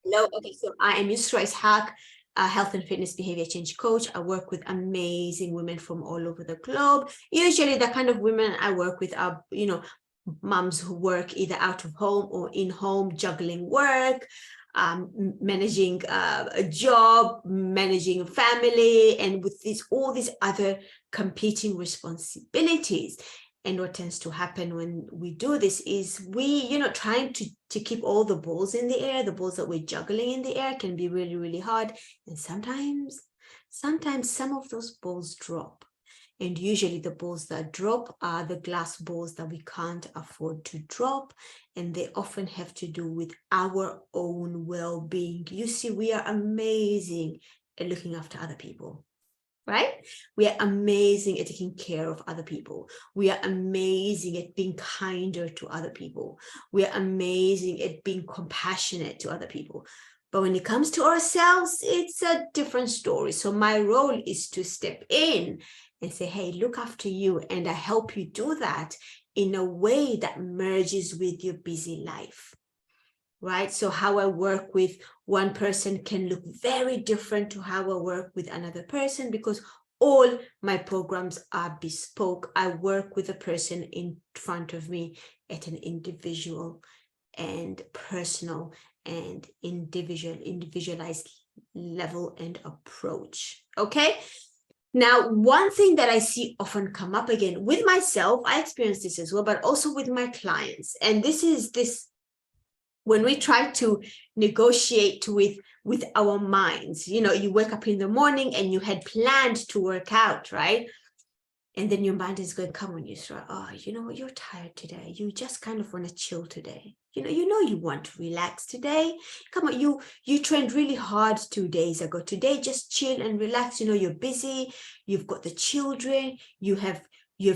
Hello. Okay, so I am Yusra Ishaq, a health and fitness behavior change coach. I work with amazing women from all over the globe. Usually the kind of women I work with are, moms who work either out of home or in home, juggling work, managing a job, managing a family, and with all these other competing responsibilities. And what tends to happen when we do this is we, trying to keep all the balls in the air, the balls that we're juggling in the air can be really, really hard. And sometimes some of those balls drop. And usually the balls that drop are the glass balls that we can't afford to drop. And they often have to do with our own well-being. You see, we are amazing at looking after other people. Right? We are amazing at taking care of other people. We are amazing at being kinder to other people. We are amazing at being compassionate to other people. But when it comes to ourselves, it's a different story. So my role is to step in and say, hey, look after you. And I help you do that in a way that merges with your busy life. Right? So how I work with one person can look very different to how I work with another person, because all my programs are bespoke. I work with a person in front of me at an individual and personal and individualized level and approach. Okay. Now, one thing that I see often come up again with myself, I experience this as well, but also with my clients. And this is when we try to negotiate with our minds. You wake up in the morning and you had planned to work out, right? And then your mind is going, come on, Yusra, you know what, you're tired today, you just kind of want to chill today, you want to relax today, come on, you trained really hard 2 days ago, today just chill and relax, you're busy, you've got the children, you have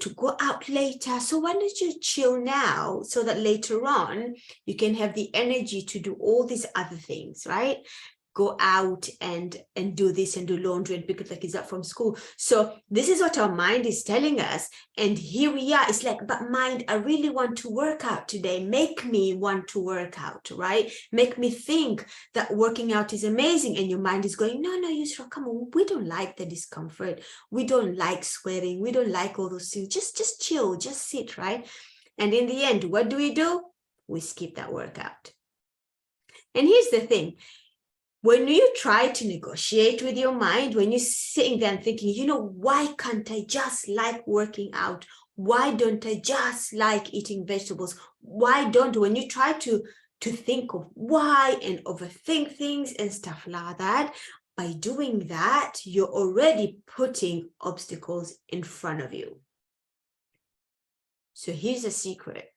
to go out later, so why don't you chill now so that later on you can have the energy to do all these other things, right? Go out and do this and do laundry and pick up the kids up from school. So this is what our mind is telling us. And here we are. It's like, but mind, I really want to work out today. Make me want to work out, right? Make me think that working out is amazing. And your mind is going, no, Yusra, come on. We don't like the discomfort. We don't like sweating. We don't like all those things. Just chill, just sit, right? And in the end, what do? We skip that workout. And here's the thing. When you try to negotiate with your mind, when you're sitting there and thinking, why can't I just like working out? Why don't I just like eating vegetables? When you try to think of why and overthink things and stuff like that, by doing that, you're already putting obstacles in front of you. So here's a secret.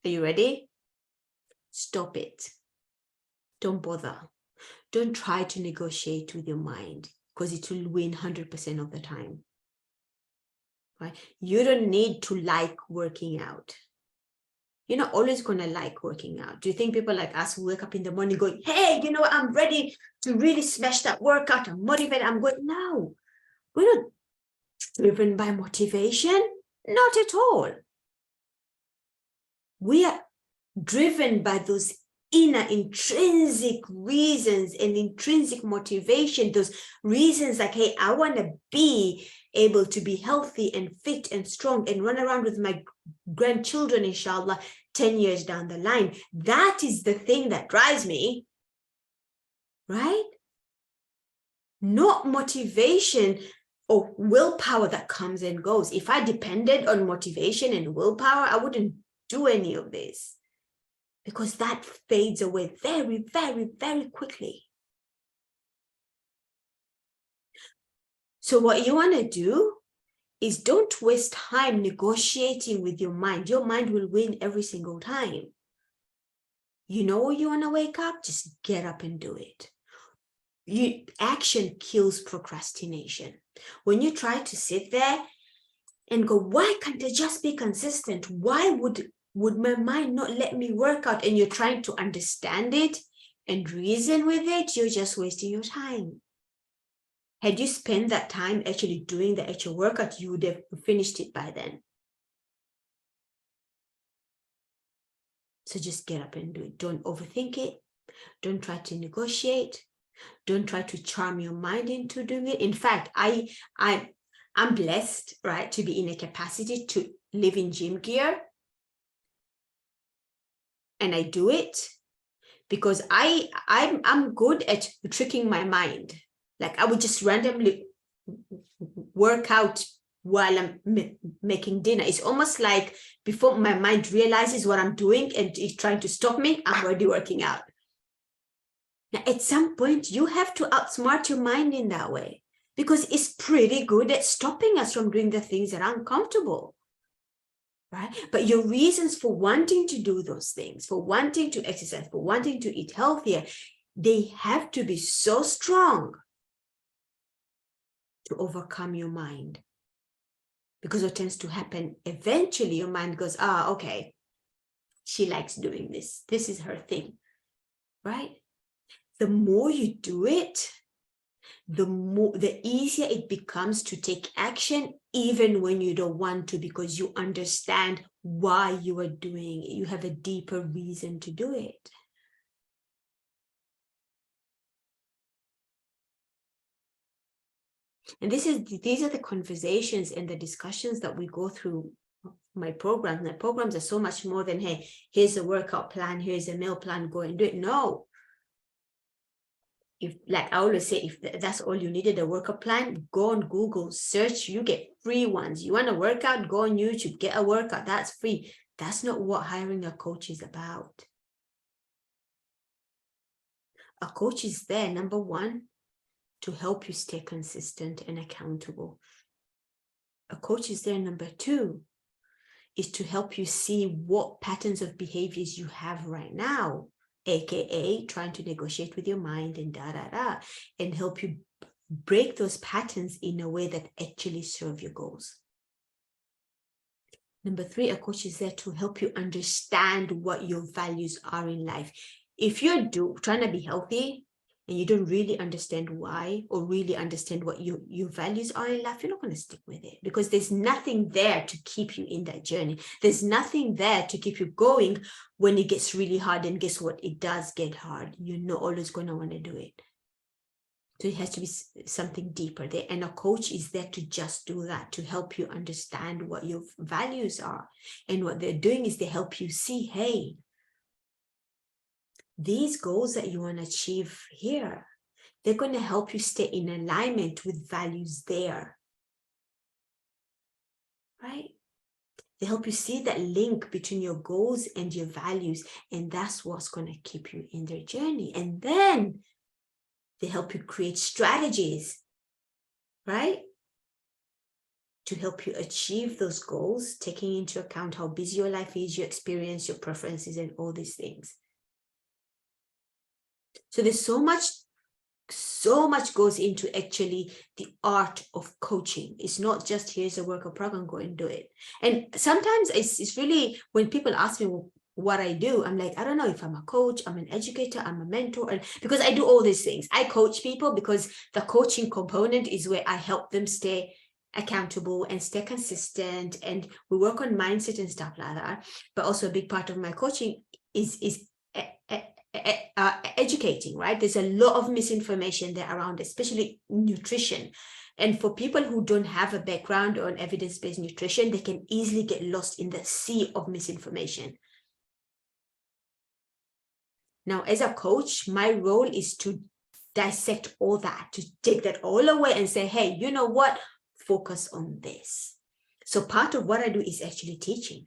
Are you ready? Stop it. Don't bother. Don't try to negotiate with your mind, because it will win 100% of the time. Right? You don't need to like working out. You're not always going to like working out. Do you think people like us who wake up in the morning going, hey, I'm ready to really smash that workout, I'm motivated, I'm going? No, we're not driven by motivation. Not at all. We are driven by those inner intrinsic reasons and intrinsic motivation, those reasons like, hey, I want to be able to be healthy and fit and strong and run around with my grandchildren, inshallah, 10 years down the line. That is the thing that drives me, right? Not motivation or willpower that comes and goes. If I depended on motivation and willpower, I wouldn't do any of this, because that fades away very, very, very quickly. So what you want to do is don't waste time negotiating with your mind. Your mind will win every single time. You want to wake up, just get up and do it. Action kills procrastination. When you try to sit there and go, why can't I just be consistent? Why would my mind not let me work out? And you're trying to understand it and reason with it, you're just wasting your time. Had you spent that time actually doing the actual workout, you would have finished it by then. So just get up and do it. Don't overthink it. Don't try to negotiate. Don't try to charm your mind into doing it. In fact, I'm blessed, right, to be in a capacity to live in gym gear. And I do it because I'm good at tricking my mind. Like I would just randomly work out while I'm making dinner. It's almost like before my mind realizes what I'm doing and is trying to stop me, I'm already working out. Now, at some point, you have to outsmart your mind in that way because it's pretty good at stopping us from doing the things that are uncomfortable, right? But your reasons for wanting to do those things, for wanting to exercise, for wanting to eat healthier, they have to be so strong to overcome your mind. Because what tends to happen, eventually your mind goes, okay, she likes doing this. This is her thing, right? The more you do it, the easier it becomes to take action, even when you don't want to, because you understand why you are doing it. You have a deeper reason to do it. And these are the conversations and the discussions that we go through my programs. My programs are so much more than, hey, here's a workout plan, here's a meal plan, go and do it. No. If, like I always say, if that's all you needed, a workout plan, go on Google, search, you get free ones. You want a workout, go on YouTube, get a workout, that's free. That's not what hiring a coach is about. A coach is there, number one, to help you stay consistent and accountable. A coach is there, number two, is to help you see what patterns of behaviors you have right now, aka trying to negotiate with your mind and and help you break those patterns in a way that actually serve your goals. Number three, a coach is there to help you understand what your values are in life. If you're trying to be healthy and you don't really understand why, or really understand what your values are in life, you're not going to stick with it, because there's nothing there to keep you in that journey. There's nothing there to keep you going when it gets really hard. And guess what? It does get hard. You're not always going to want to do it. So it has to be something deeper there. And a coach is there to just do that, to help you understand what your values are. And what they're doing is they help you see, hey, these goals that you want to achieve here, they're going to help you stay in alignment with values there, right? They help you see that link between your goals and your values, and that's what's going to keep you in their journey. And then they help you create strategies, right, to help you achieve those goals, taking into account how busy your life is, your experience, your preferences, and all these things. So there's so much goes into actually the art of coaching. It's not just here's a workout program, go and do it. And sometimes it's really, when people ask me what I do, I'm like, I don't know if I'm a coach, I'm an educator, I'm a mentor, and because I do all these things. I coach people because the coaching component is where I help them stay accountable and stay consistent, and we work on mindset and stuff like that. But also a big part of my coaching is educating, right? There's a lot of misinformation there around, especially nutrition. And for people who don't have a background on evidence-based nutrition, they can easily get lost in the sea of misinformation. Now, as a coach, my role is to dissect all that, to take that all away and say, hey, you know what? Focus on this. So part of what I do is actually teaching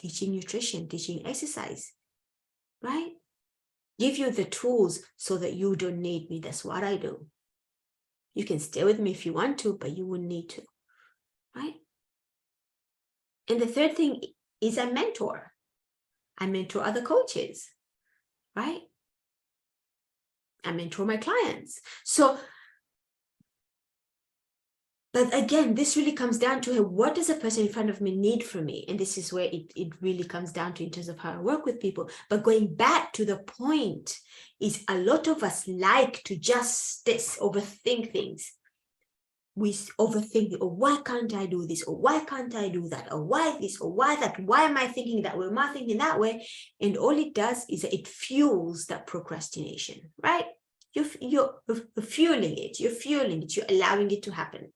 nutrition, teaching exercise, right? Give you the tools so that you don't need me. That's what I do. You can stay with me if you want to, but you wouldn't need to, right? And the third thing is I mentor. I mentor other coaches, right? I mentor my clients. So, but again, this really comes down to, hey, what does a person in front of me need from me? And this is where it really comes down to in terms of how I work with people. But going back to the point is, a lot of us like to just overthink things. we overthink, or why can't I do this? Or why can't I do that? Or why this? Or why that? Why am I thinking that way? Am I thinking that way? And all it does is that it fuels that procrastination, right? You're fueling it. You're fueling it. You're allowing it to happen.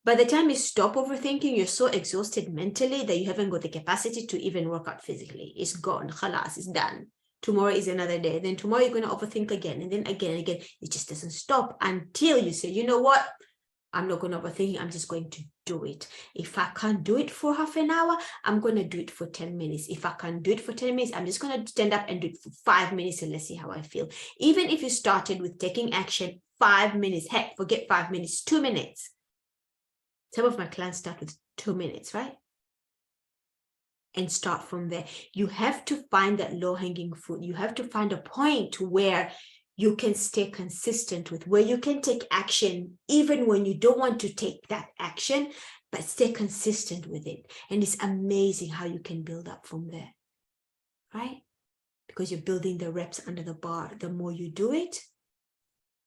By the time you stop overthinking, you're so exhausted mentally that you haven't got the capacity to even work out physically. It's gone. Khalas, it's done. Tomorrow is another day. Then tomorrow you're going to overthink again, and then again and again. It just doesn't stop until you say, you know what? I'm not going to overthink. I'm just going to do it. If I can't do it for half an hour, I'm going to do it for 10 minutes. If I can't do it for 10 minutes, I'm just going to stand up and do it for 5 minutes and let's see how I feel. Even if you started with taking action 5 minutes, heck, forget 5 minutes, 2 minutes. Some of my clients start with 2 minutes, right? And start from there. You have to find that low-hanging fruit. You have to find a point where you can stay consistent with, where you can take action even when you don't want to take that action, but stay consistent with it. And it's amazing how you can build up from there, right? Because you're building the reps under the bar. The more you do it,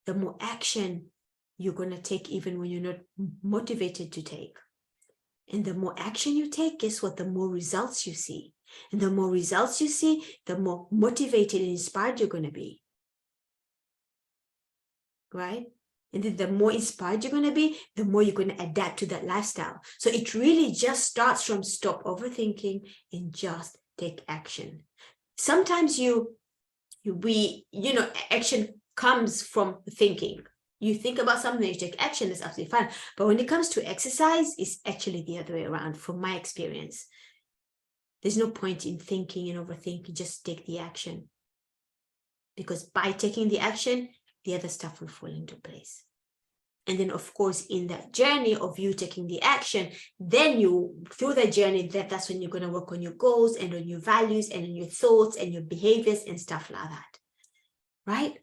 the more action you're going to take even when you're not motivated to take. And the more action you take, guess what? The more results you see. And the more results you see, the more motivated and inspired you're going to be. Right? And then the more inspired you're going to be, the more you're going to adapt to that lifestyle. So it really just starts from stop overthinking and just take action. Sometimes action comes from thinking. You think about something, you take action, that's absolutely fine. But when it comes to exercise, it's actually the other way around from my experience. There's no point in thinking and overthinking, just take the action. Because by taking the action, the other stuff will fall into place. And then, of course, in that journey of you taking the action, then through that journey, that's when you're going to work on your goals and on your values and on your thoughts and your behaviors and stuff like that. Right?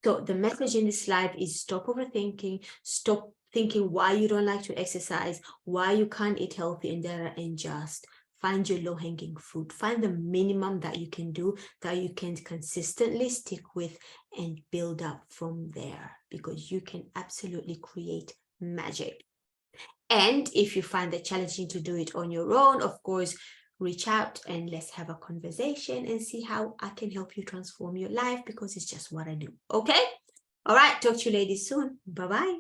So the message in this live is stop overthinking, stop thinking why you don't like to exercise, why you can't eat healthy, and just find your low-hanging fruit. Find the minimum that you can do, that you can consistently stick with, and build up from there, because you can absolutely create magic. And if you find it challenging to do it on your own, of course, reach out and let's have a conversation and see how I can help you transform your life, because it's just what I do. Okay? All right. Talk to you ladies soon. Bye-bye.